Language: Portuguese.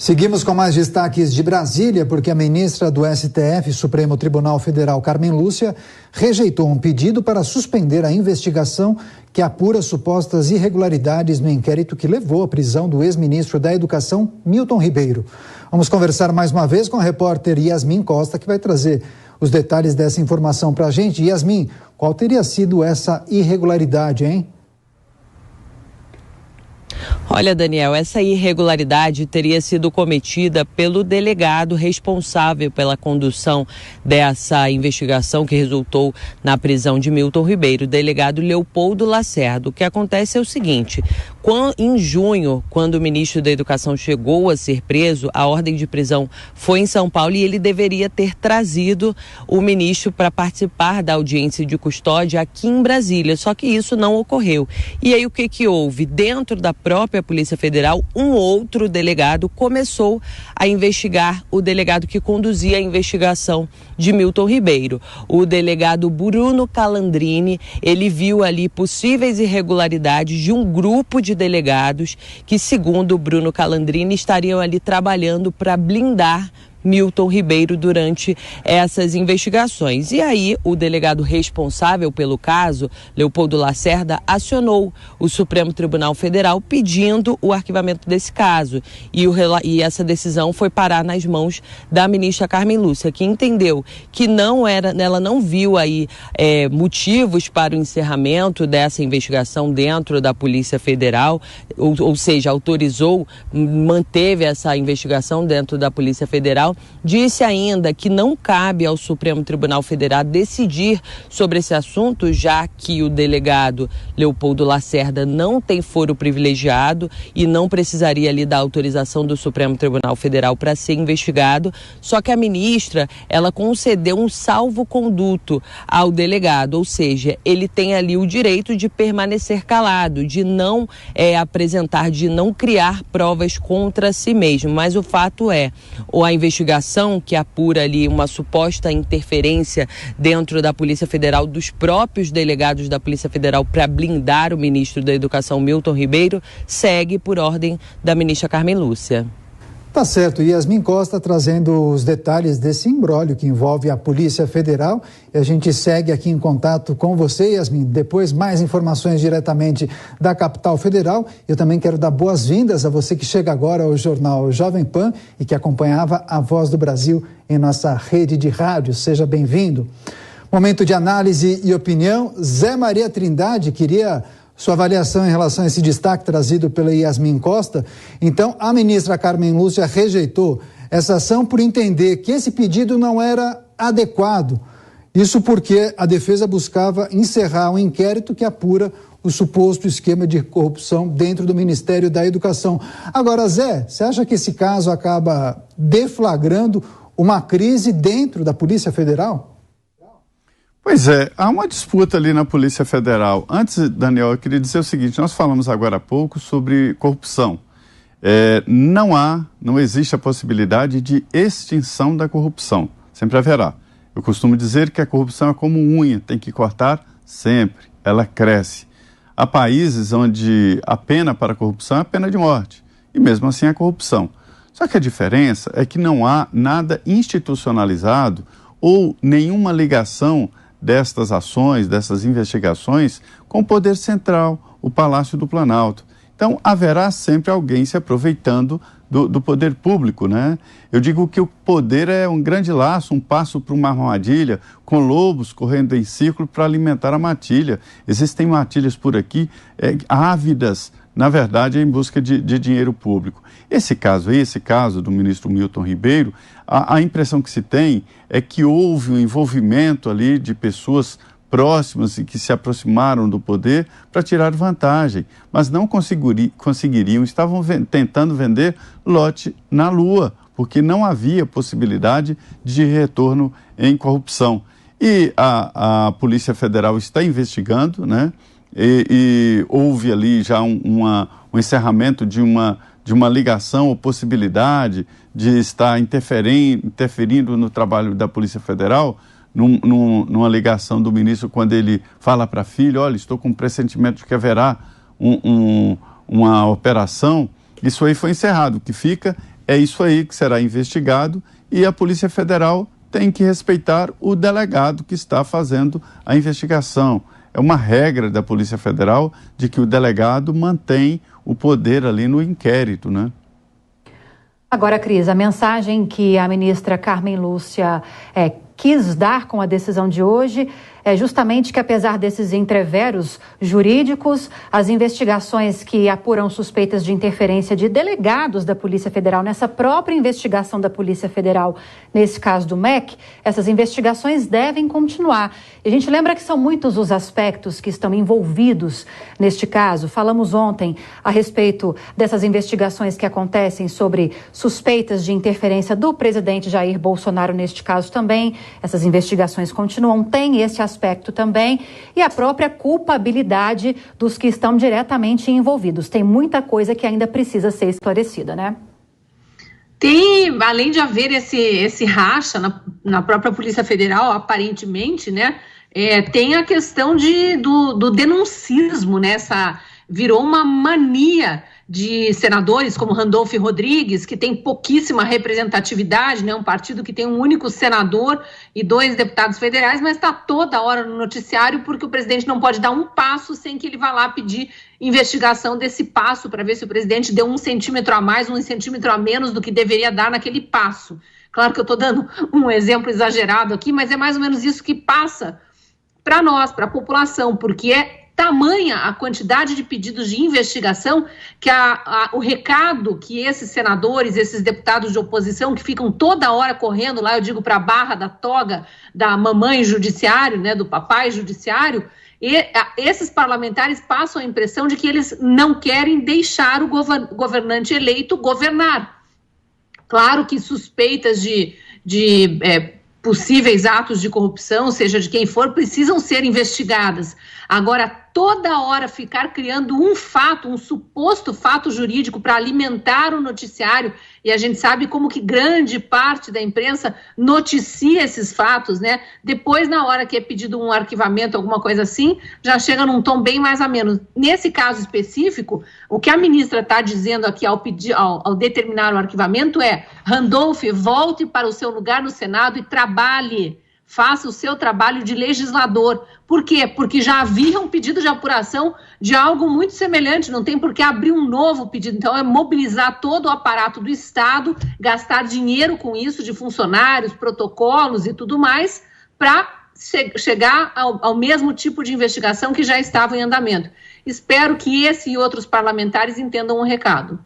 Seguimos com mais destaques de Brasília, porque a ministra do STF, Supremo Tribunal Federal, Carmen Lúcia, rejeitou um pedido para suspender a investigação que apura supostas irregularidades no inquérito que levou à prisão do ex-ministro da Educação, Milton Ribeiro. Vamos conversar mais uma vez com a repórter Yasmin Costa, que vai trazer os detalhes dessa informação para a gente. Yasmin, qual teria sido essa irregularidade, hein? Olha, Daniel, essa irregularidade teria sido cometida pelo delegado responsável pela condução dessa investigação que resultou na prisão de Milton Ribeiro, o delegado Leopoldo Lacerda. O que acontece é o seguinte: em junho, quando o ministro da Educação chegou a ser preso, a ordem de prisão foi em São Paulo e ele deveria ter trazido o ministro para participar da audiência de custódia aqui em Brasília, só que isso não ocorreu. E aí o que houve? Dentro da própria Polícia Federal, um outro delegado começou a investigar o delegado que conduzia a investigação de Milton Ribeiro. O delegado Bruno Calandrini, ele viu ali possíveis irregularidades de um grupo de delegados que, segundo o Bruno Calandrini, estariam ali trabalhando para blindar Milton Ribeiro durante essas investigações. E aí, o delegado responsável pelo caso, Leopoldo Lacerda, acionou o Supremo Tribunal Federal pedindo o arquivamento desse caso. E essa decisão foi parar nas mãos da ministra Carmen Lúcia, que entendeu que ela não viu aí motivos para o encerramento dessa investigação dentro da Polícia Federal, ou seja, autorizou, manteve essa investigação dentro da Polícia Federal. Disse ainda que não cabe ao Supremo Tribunal Federal decidir sobre esse assunto, já que o delegado Leopoldo Lacerda não tem foro privilegiado e não precisaria ali da autorização do Supremo Tribunal Federal para ser investigado. Só que a ministra, ela concedeu um salvo-conduto ao delegado, ou seja, ele tem ali o direito de permanecer calado, de não apresentar, de não criar provas contra si mesmo. Mas o fato é, a investigação que apura ali uma suposta interferência dentro da Polícia Federal dos próprios delegados da Polícia Federal para blindar o ministro da Educação, Milton Ribeiro, segue por ordem da ministra Carmen Lúcia. Tá certo, Yasmin Costa trazendo os detalhes desse imbróglio que envolve a Polícia Federal, e a gente segue aqui em contato com você, Yasmin. Depois mais informações diretamente da capital federal. Eu também quero dar boas-vindas a você que chega agora ao jornal Jovem Pan e que acompanhava a Voz do Brasil em nossa rede de rádio. Seja bem-vindo. Momento de análise e opinião. Zé Maria Trindade queria sua avaliação em relação a esse destaque trazido pela Yasmin Costa. Então, a ministra Carmen Lúcia rejeitou essa ação por entender que esse pedido não era adequado. Isso porque a defesa buscava encerrar um inquérito que apura o suposto esquema de corrupção dentro do Ministério da Educação. Agora, Zé, você acha que esse caso acaba deflagrando uma crise dentro da Polícia Federal? Pois é, há uma disputa ali na Polícia Federal. Antes, Daniel, eu queria dizer o seguinte: nós falamos agora há pouco sobre corrupção. Não existe a possibilidade de extinção da corrupção. Sempre haverá. Eu costumo dizer que a corrupção é como unha, tem que cortar sempre, ela cresce. Há países onde a pena para a corrupção é a pena de morte, e mesmo assim a corrupção. Só que a diferença é que não há nada institucionalizado ou nenhuma ligação destas ações, dessas investigações, com o poder central, o Palácio do Planalto. Então, haverá sempre alguém se aproveitando do poder público, né? Eu digo que o poder é um grande laço, um passo para uma armadilha, com lobos correndo em círculo para alimentar a matilha. Existem matilhas por aqui, ávidas, na verdade, em busca de dinheiro público. Esse caso do ministro Milton Ribeiro, a impressão que se tem é que houve um envolvimento ali de pessoas próximas e que se aproximaram do poder para tirar vantagem, mas não conseguiriam, estavam tentando vender lote na Lua, porque não havia possibilidade de retorno em corrupção. E a Polícia Federal está investigando, né? E houve ali já um encerramento de uma ligação ou possibilidade de estar interferindo no trabalho da Polícia Federal, numa ligação do ministro, quando ele fala para a filha: olha, estou com um pressentimento de que haverá uma operação. Isso aí foi encerrado. O que fica é isso aí que será investigado e a Polícia Federal tem que respeitar o delegado que está fazendo a investigação. É uma regra da Polícia Federal de que o delegado mantém o poder ali no inquérito, né? Agora, Cris, a mensagem que a ministra Carmen Lúcia quis dar com a decisão de hoje é justamente que, apesar desses entreveros jurídicos, as investigações que apuram suspeitas de interferência de delegados da Polícia Federal nessa própria investigação da Polícia Federal, nesse caso do MEC, essas investigações devem continuar. E a gente lembra que são muitos os aspectos que estão envolvidos neste caso. Falamos ontem a respeito dessas investigações que acontecem sobre suspeitas de interferência do presidente Jair Bolsonaro neste caso também. Essas investigações continuam, tem esse aspecto também, e a própria culpabilidade dos que estão diretamente envolvidos. Tem muita coisa que ainda precisa ser esclarecida, né? Tem, além de haver esse racha na própria Polícia Federal, aparentemente, né? Tem a questão do denuncismo, né? Virou uma mania de senadores como Randolph Rodrigues, que tem pouquíssima representatividade, né? Um partido que tem um único senador e 2 deputados federais, mas está toda hora no noticiário porque o presidente não pode dar um passo sem que ele vá lá pedir investigação desse passo para ver se o presidente deu 1 centímetro a mais, 1 centímetro a menos do que deveria dar naquele passo. Claro que eu estou dando um exemplo exagerado aqui, mas é mais ou menos isso que passa para nós, para a população, porque é tamanha a quantidade de pedidos de investigação que o recado que esses senadores, esses deputados de oposição que ficam toda hora correndo lá, eu digo para a barra da toga da mamãe judiciário, né, do papai judiciário, e esses parlamentares passam a impressão de que eles não querem deixar o governante eleito governar. Claro que suspeitas de possíveis atos de corrupção, seja de quem for, precisam ser investigadas. Agora, toda hora ficar criando um suposto fato jurídico para alimentar o noticiário, e a gente sabe como que grande parte da imprensa noticia esses fatos, né? Depois, na hora que é pedido um arquivamento, alguma coisa assim, já chega num tom bem mais ameno. Nesse caso específico, o que a ministra está dizendo aqui ao determinar o arquivamento é: Randolph, volte para o seu lugar no Senado e trabalhe. Faça o seu trabalho de legislador. Por quê? Porque já havia um pedido de apuração de algo muito semelhante, não tem por que abrir um novo pedido. Então, é mobilizar todo o aparato do Estado, gastar dinheiro com isso, de funcionários, protocolos e tudo mais, para chegar ao mesmo tipo de investigação que já estava em andamento. Espero que esse e outros parlamentares entendam o recado.